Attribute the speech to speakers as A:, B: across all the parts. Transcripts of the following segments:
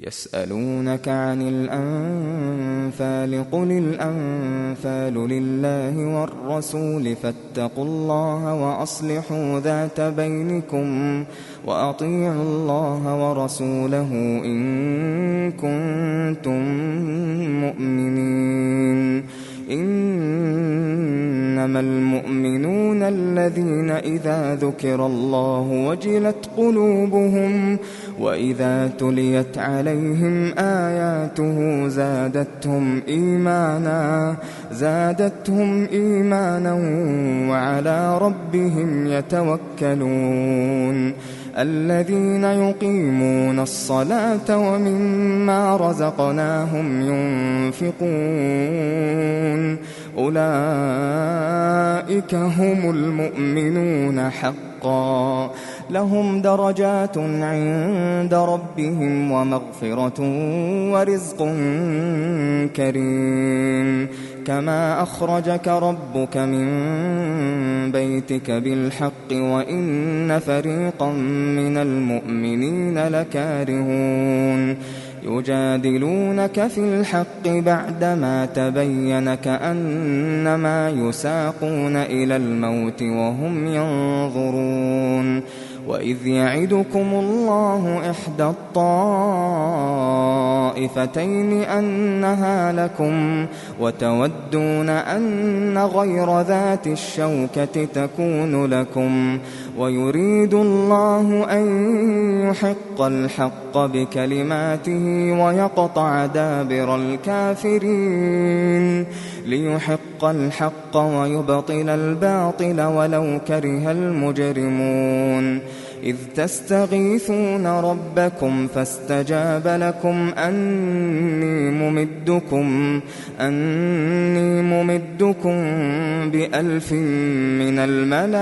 A: يسألونك عن الأنفال قل الأنفال لله والرسول فاتقوا الله وأصلحوا ذات بينكم وأطيعوا الله ورسوله إن كنتم مؤمنين. إنما المؤمنون الذين إذا ذكر الله وجلت قلوبهم وإذا تليت عليهم آياته زادتهم إيمانا وعلى ربهم يتوكلون. الذين يقيمون الصلاة ومما رزقناهم ينفقون أولئك هم المؤمنون حقا لهم درجات عند ربهم ومغفرة ورزق كريم. كما أخرجك ربك من بيتك بالحق وإن فريقا من المؤمنين لكارهون. يجادلونك في الحق بعدما تبين كأنما يساقون إلى الموت وهم ينظرون. وإذ يعدكم الله إحدى الطائفتين أنها لكم وتودون أن غير ذات الشوكة تكون لكم ويريد الله أن يحق الحق بكلماته ويقطع دابر الكافرين ليحق الحق ويبطل الباطل ولو كره المجرمون. إذ تستغيثون ربكم فاستجاب لكم أني ممدكم ب1000 من الملائكة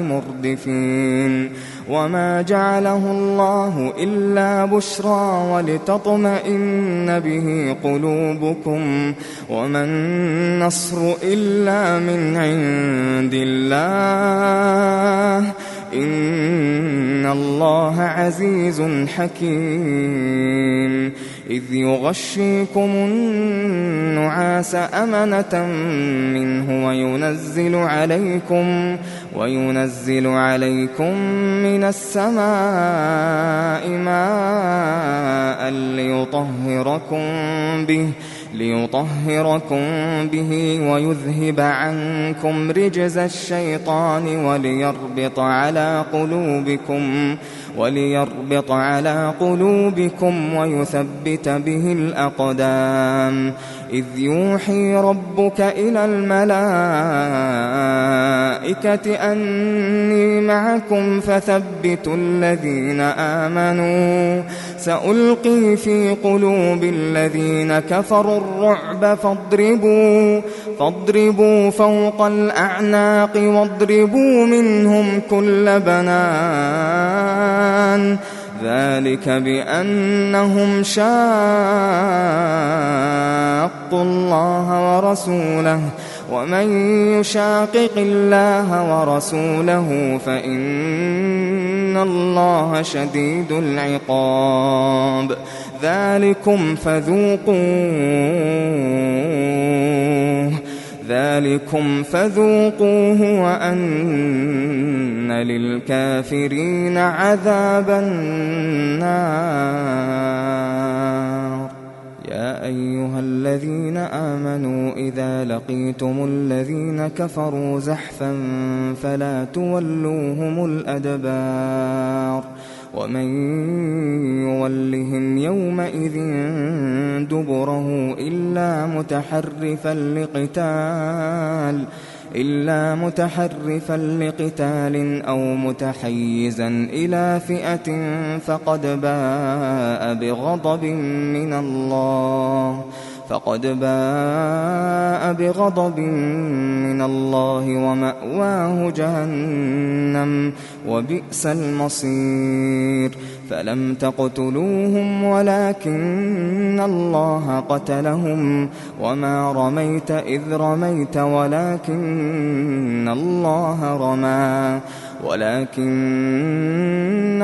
A: مردفين. وما جعله الله إلا بشرى ولتطمئن به قلوبكم وما النصر إلا من عند الله إن الله عزيز حكيم. إذ يغشيكم النعاس أمنة منه وينزل عليكم من السماء ماء ليطهركم به ويذهب عنكم رجز الشيطان وليربط على قلوبكم ويثبت به الأقدام. إذ يوحي ربك إلى الملائكة أني معكم فثبتوا الذين آمنوا سألقي في قلوب الذين كفروا الرعب فاضربوا فوق الأعناق واضربوا منهم كل بنان ذلك بأنهم شاقوا الله ورسوله ومن يشاقق الله ورسوله فإن الله شديد العقاب. ذلكم فذوقوه وأن للكافرين عذاب النار. يا أيها الذين آمنوا إذا لقيتم الذين كفروا زحفا فلا تولوهم الأدبار ومن يولهم يومئذ دبره إلا متحرفا لقتال أو متحيزا إلى فئة فقد باء بغضب من الله ومأواه جهنم وبئس المصير. فلم تقتلوهم ولكن الله قتلهم وما رميت إذ رميت ولكن الله رمى ولكن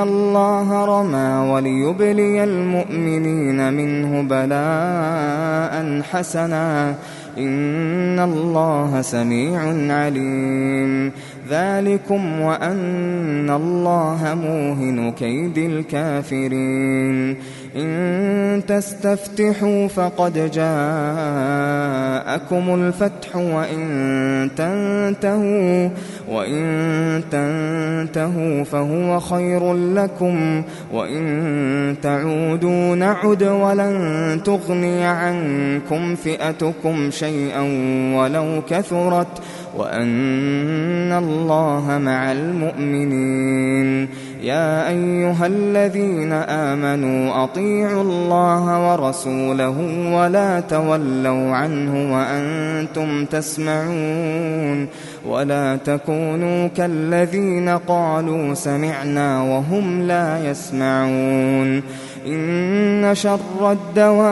A: الله رمى وليبلي المؤمنين منه بلاء حسنا إن الله سميع عليم ذلكم وأن الله موهن كيد الكافرين إن تستفتحوا فقد جاءكم الفتح وإن تنتهوا فهو خير لكم وإن تعودوا نعد ولن تغني عنكم فئتكم شيئا ولو كثرت وأن الله مع المؤمنين يا أيها الذين آمنوا أطيعوا الله ورسوله ولا تولوا عنه وأنتم تسمعون ولا تكونوا كالذين قالوا سمعنا وهم لا يسمعون إن شر الدواب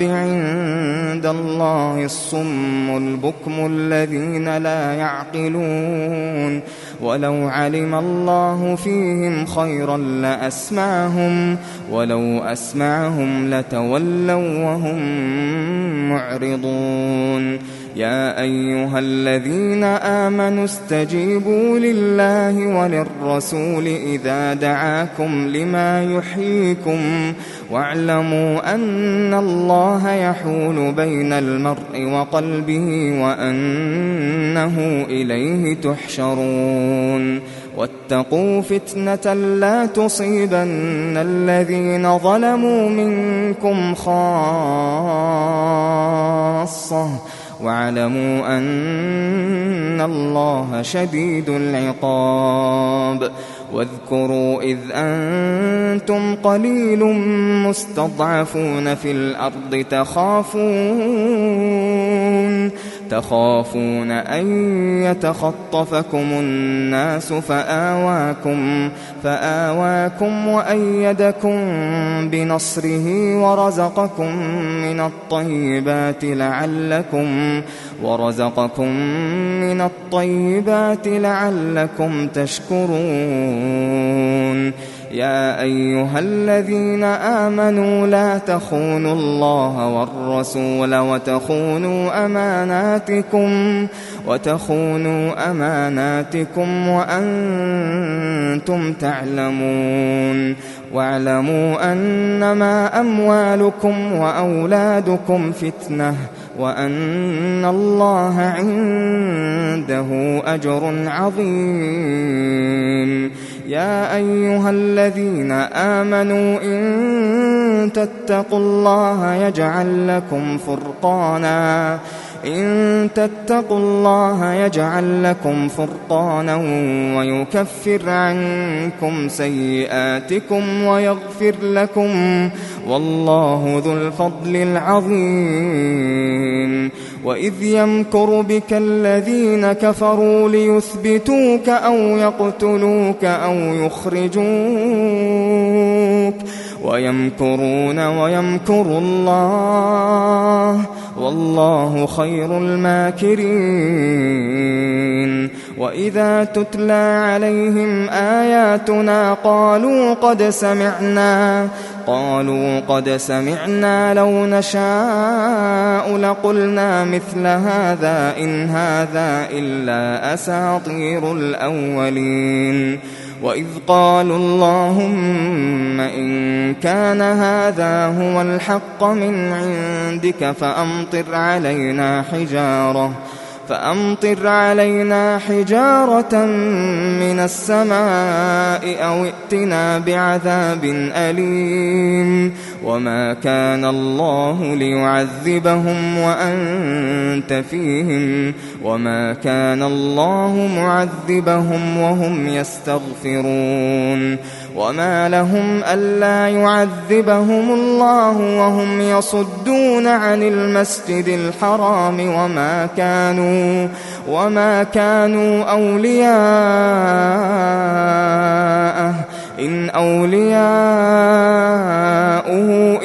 A: عند الله الصم البكم الذين لا يعقلون ولو علم الله فيهم خيرا لأسمعهم ولو أسمعهم لتولوا وهم معرضون يا أيها الذين آمنوا استجيبوا لله وللرسول إذا دعاكم لما يحييكم واعلموا أن الله يحول بين المرء وقلبه وأنه إليه تحشرون واتقوا فتنة لا تصيبن الذين ظلموا منكم خاصة واعلموا أن الله شديد العقاب واذكروا إذ أنتم قليل مستضعفون في الأرض تخافون أن يتخطفكم الناس فآواكم وأيدكم بنصره ورزقكم من الطيبات لعلكم تشكرون يا أيها الذين آمنوا لا تخونوا الله والرسول وتخونوا أماناتكم وأنتم تعلمون واعلموا أنما أموالكم وأولادكم فتنة وأن الله عنده أجر عظيم يا أيها الذين آمنوا إن تتقوا الله يجعل لكم فرقانا ويكفر عنكم سيئاتكم ويغفر لكم والله ذو الفضل العظيم وإذ يمكر بك الذين كفروا ليثبتوك أو يقتلوك أو يخرجوك ويمكرون ويمكر الله والله خير الماكرين وإذا تتلى عليهم آياتنا قالوا قد سمعنا لو نشاء لقلنا مثل هذا إن هذا إلا أساطير الأولين وإذ قالوا اللهم إن كان هذا هو الحق من عندك فأمطر علينا حجارة من السماء أو ائتنا بعذاب أليم وما كان الله ليعذبهم وأنت فيهم وما كان الله معذبهم وهم يستغفرون وما لهم ألا يعذبهم الله وهم يصدون عن المسجد الحرام وما كانوا أولياءه إن أولياؤه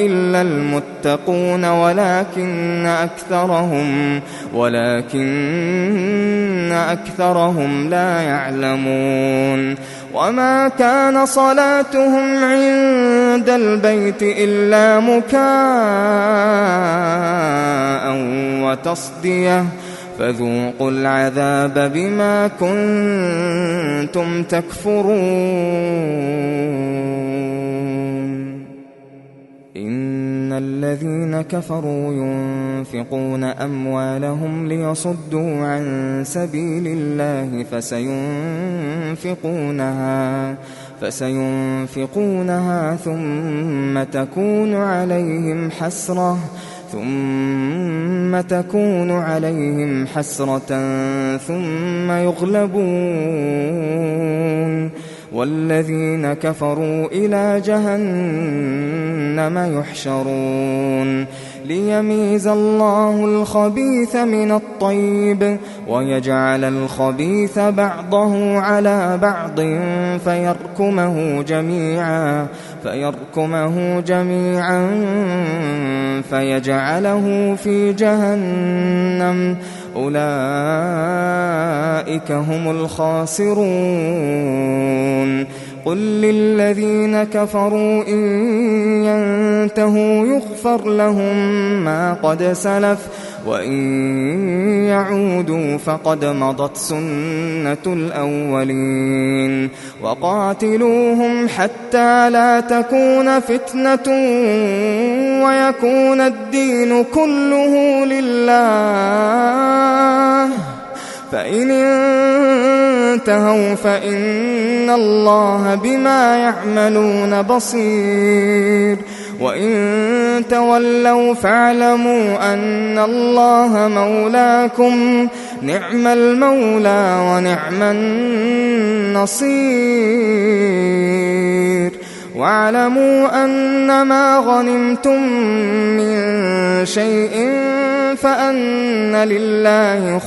A: إلا المتقون ولكن أكثرهم لا يعلمون وما كان صلاتهم عند البيت إلا مكاء وتصدية فذوقوا العذاب بما كنتم تكفرون إن الذين كفروا ينفقون أموالهم ليصدوا عن سبيل الله فسينفقونها ثم تكون عليهم حسرة ثم يغلبون والذين كفروا إلى جهنم يحشرون ليميز الله الخبيث من الطيب ويجعل الخبيث بعضه على بعض فيركمه جميعا فيجعله في جهنم أولئك هم الخاسرون قل للذين كفروا إن ينتهوا يغفر لهم ما قد سلف وإن يعودوا فقد مضت سنة الأولين وقاتلوهم حتى لا تكون فتنة ويكون الدين كله لله فإن انتهوا فإن الله بما يعملون بصير وإن تولوا فاعلموا أن الله مولاكم نعم المولى ونعم النصير واعلموا أن ما غنمتم من شيء فأن لله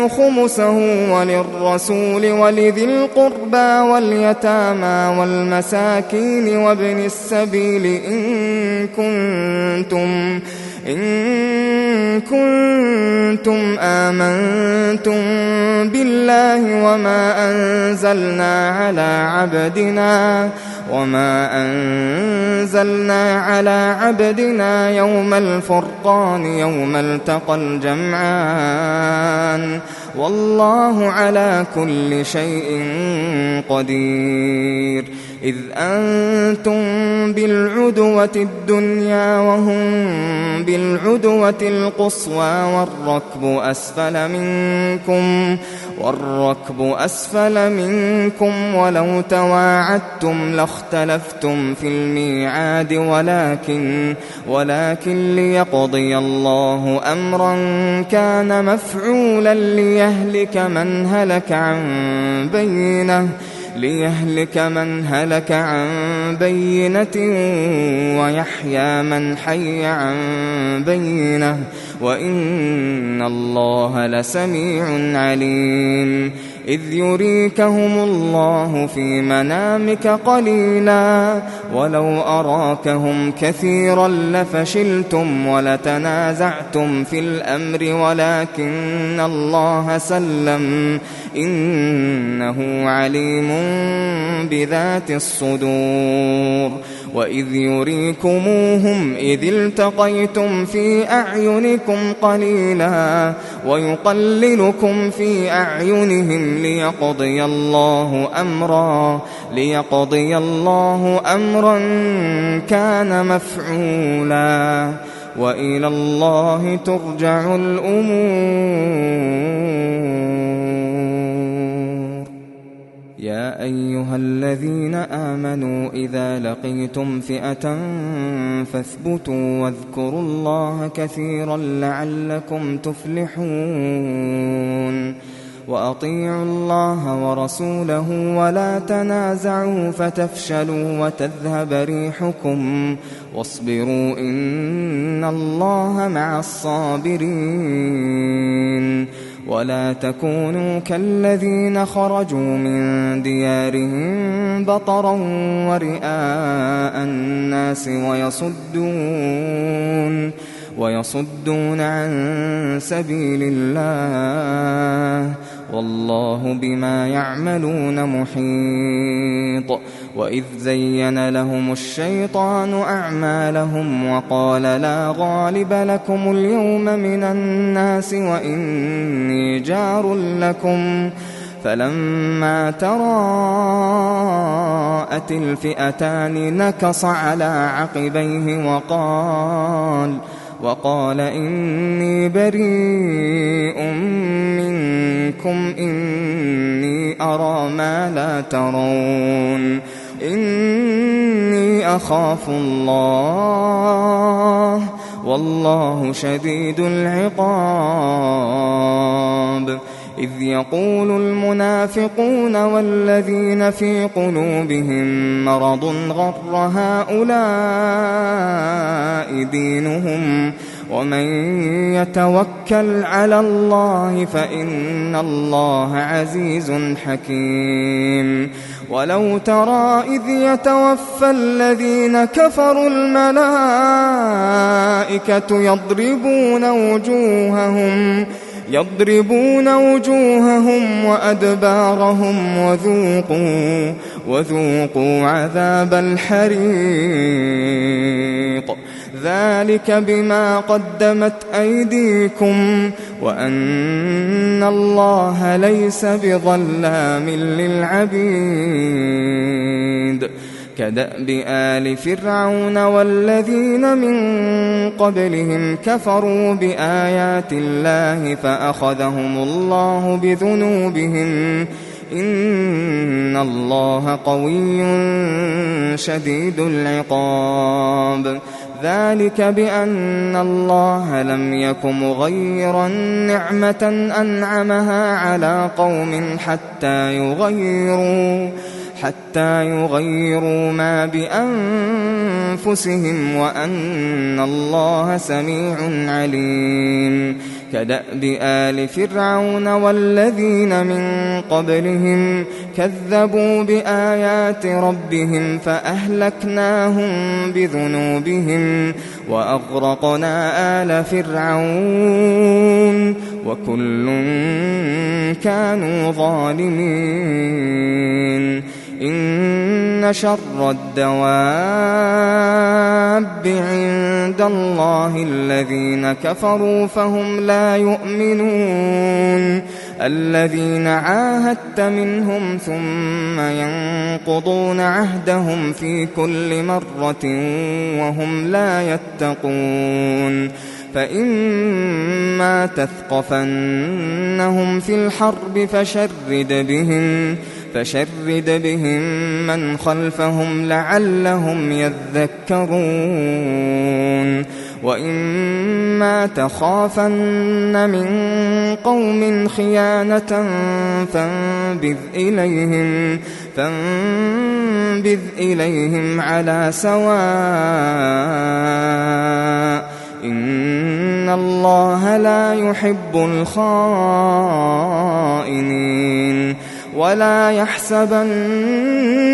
A: خمسه وللرسول ولذي القربى واليتامى والمساكين وابن السبيل إن كنتم آمنتم بالله وما أنزلنا على عبدنا يوم الفرقان يوم التقى الجمعان والله على كل شيء قدير إذ أنتم بالعدوة الدنيا وهم بالعدوة القصوى والركب أسفل منكم ولو تواعدتم لاختلفتم في الميعاد ولكن ليقضي الله أمرا كان مفعولا ليهلك من هلك عن بينة ويحيى من حي عن بينة وإن الله لسميع عليم إذ يريكهم الله في منامك قليلا ولو أراكهم كثيرا لفشلتم ولتنازعتم في الأمر ولكن الله سلم إنه عليم بذات الصدور وإذ يريكموهم إذ التقيتم في أعينكم قليلا ويقللكم في أعينهم ليقضي الله أمرا كان مفعولا وإلى الله ترجع الأمور يا أيها الذين آمنوا إذا لقيتم فئة فاثبتوا واذكروا الله كثيرا لعلكم تفلحون وأطيعوا الله ورسوله ولا تنازعوا فتفشلوا وتذهب ريحكم واصبروا إن الله مع الصابرين ولا تكونوا كالذين خرجوا من ديارهم بطرا ورئاء الناس ويصدون عن سبيل الله، والله بما يعملون محيط. وإذ زين لهم الشيطان أعمالهم وقال لا غالب لكم اليوم من الناس وإني جار لكم، فلما تراءت الفئتان نكص على عقبيه وقال إني بريء منكم إني أرى ما لا ترون إني أخاف الله والله شديد العقاب. إذ يقول المنافقون والذين في قلوبهم مرض غر هؤلاء دينهم ومن يتوكل على الله فإن الله عزيز حكيم. ولو ترى إذ يتوفى الذين كفروا الملائكة يضربون وجوههم وأدبارهم وذوقوا عذاب الحريق ذلك بما قدمت أيديكم وأن الله ليس بظلام للعبيد. كدأب آل فرعون والذين من قبلهم كفروا بآيات الله فأخذهم الله بذنوبهم إن الله قوي شديد العقاب. ذلك بأن الله لم يك مغيرا نعمة أنعمها على قوم حتى يغيروا ما بأنفسهم وأن الله سميع عليم. كدأب آل فرعون والذين من قبلهم كذبوا بآيات ربهم فأهلكناهم بذنوبهم وأغرقنا آل فرعون وكل كانوا ظالمين. إن شر الدواب عند الله الذين كفروا فهم لا يؤمنون. الذين عاهدت منهم ثم ينقضون عهدهم في كل مرة وهم لا يتقون. فإما تثقفنهم في الحرب فشرد بهم من خلفهم لعلهم يذكرون. وإما تخافن من قوم خيانة فانبذ إليهم على سواء إن الله لا يحب الخائنين. ولا يحسبن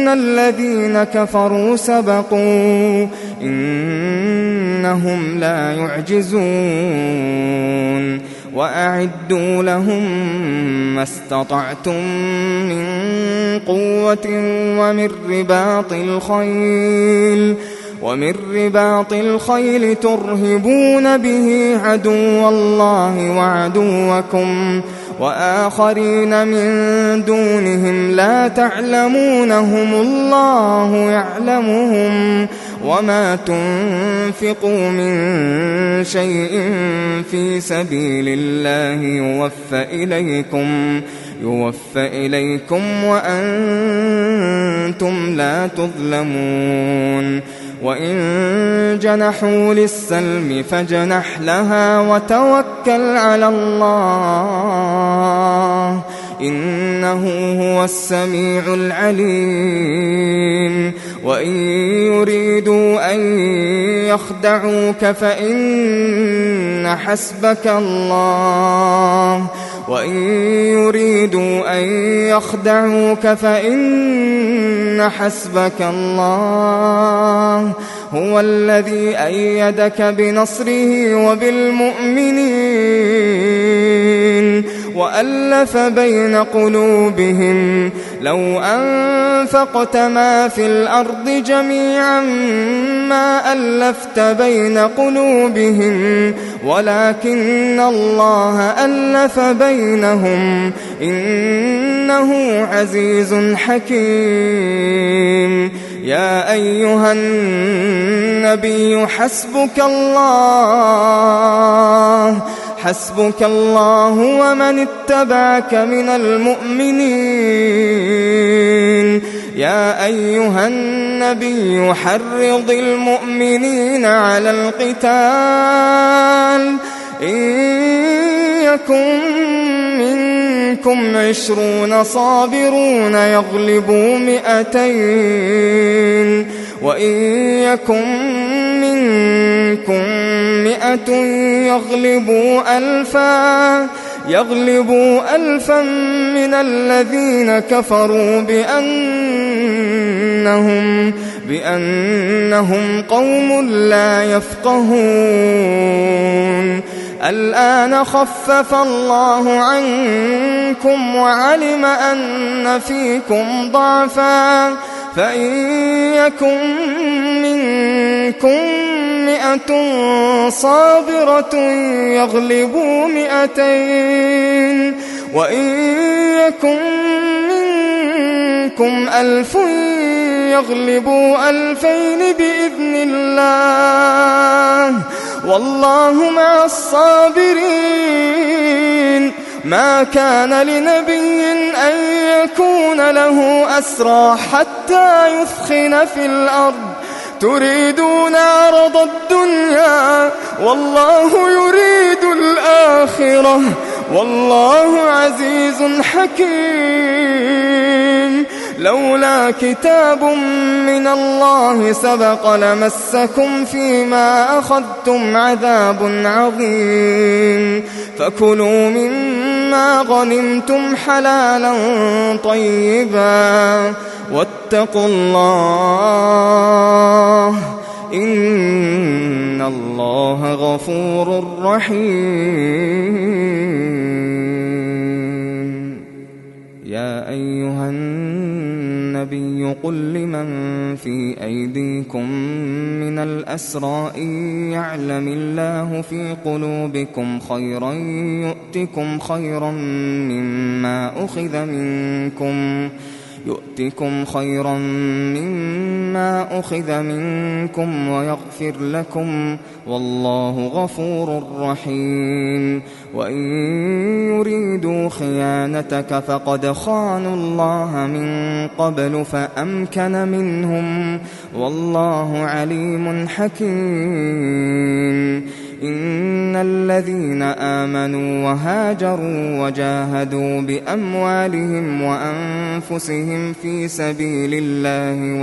A: الذين كفروا سبقوا إنهم لا يعجزون. وأعدوا لهم ما استطعتم من قوة ومن رباط الخيل ترهبون به عدو الله وعدوكم وآخرين من دونهم لا تعلمونهم الله يعلمهم. وما تنفقوا من شيء في سبيل الله يوفى إليكم وأنتم لا تظلمون. وإن جنحوا للسلم فاجنح لها وتوكل على الله إنه هو السميع العليم. وإن يريدوا أن يخدعوك فإن حسبك الله وإن يريدوا أن يخدعوك فإن حسبك الله هو الذي أيدك بنصره وبالمؤمنين وألف بين قلوبهم لو أنفقت ما في الأرض جميعا ما ألفت بين قلوبهم ولكن الله ألف بينهم إنه عزيز حكيم. يا أيها النبي حسبك الله ومن اتبعك من المؤمنين. يا أيها النبي حرض المؤمنين على القتال إن يكن منكم 20 صابرون يغلبوا 200 وإن يكن منكم 100 يغلبوا 1000 من الذين كفروا بأنهم قوم لا يفقهون. الآن خفف الله عنكم وعلم أن فيكم ضعفا فإن يكن منكم 100 صابرة يغلبوا 200 وإن يكن منكم 1000 يغلبوا 2000 بإذن الله والله مع الصابرين. ما كان لنبي أن يكون له أسرى حتى يثخن في الأرض تريدون عرض الدنيا والله يريد الآخرة والله عزيز حكيم. لولا كتاب من الله سبق لمسكم فيما أخذتم عذاب عظيم. فكلوا مما غنمتم حلالا طيبا واتقوا الله إن الله غفور رحيم. يا أيها النبي قل لمن في أيديكم من الأسرى إن يعلم الله في قلوبكم خيرا يؤتكم خيرا مما أخذ منكم ويغفر لكم والله غفور رحيم. وإن يريدوا خيانتك فقد خانوا الله من قبل فأمكن منهم والله عليم حكيم. إن الذين آمنوا وهاجروا وجاهدوا بأموالهم وأنفسهم في سبيل الله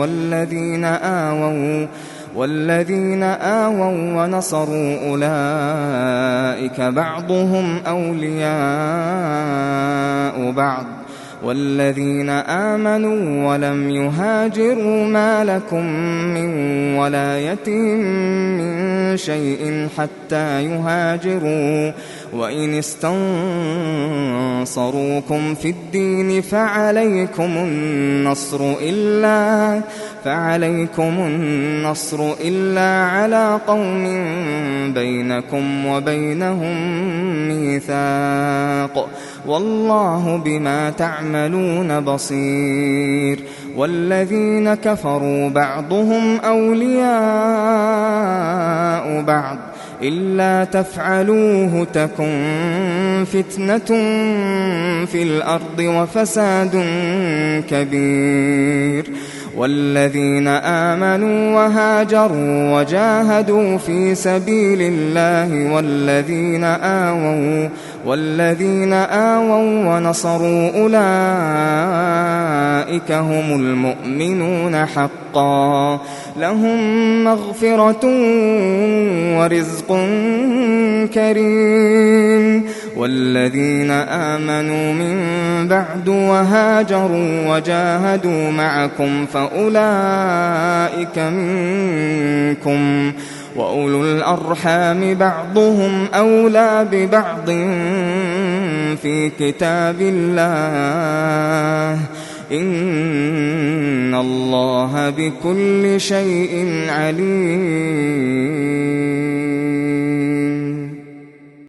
A: والذين آووا ونصروا أولئك بعضهم أولياء بعض والذين آمنوا ولم يهاجروا ما لكم من ولايتهم من شيء حتى يهاجروا وإن استنصروكم في الدين فعليكم النصر إلا على قوم بينكم وبينهم ميثاق والله بما تعملون بصير. والذين كفروا بعضهم أولياء بعض إلا تفعلوه تكن فتنة في الأرض وفساد كبير. والذين آمنوا وهاجروا وجاهدوا في سبيل الله والذين آووا ونصروا أولئك هم المؤمنون حقا لهم مغفرة ورزق كريم والذين آمنوا من بعد وهاجروا وجاهدوا معكم فأولئك منكم وأولو الأرحام بعضهم أولى ببعض في كتاب الله إن الله بكل شيء عليم.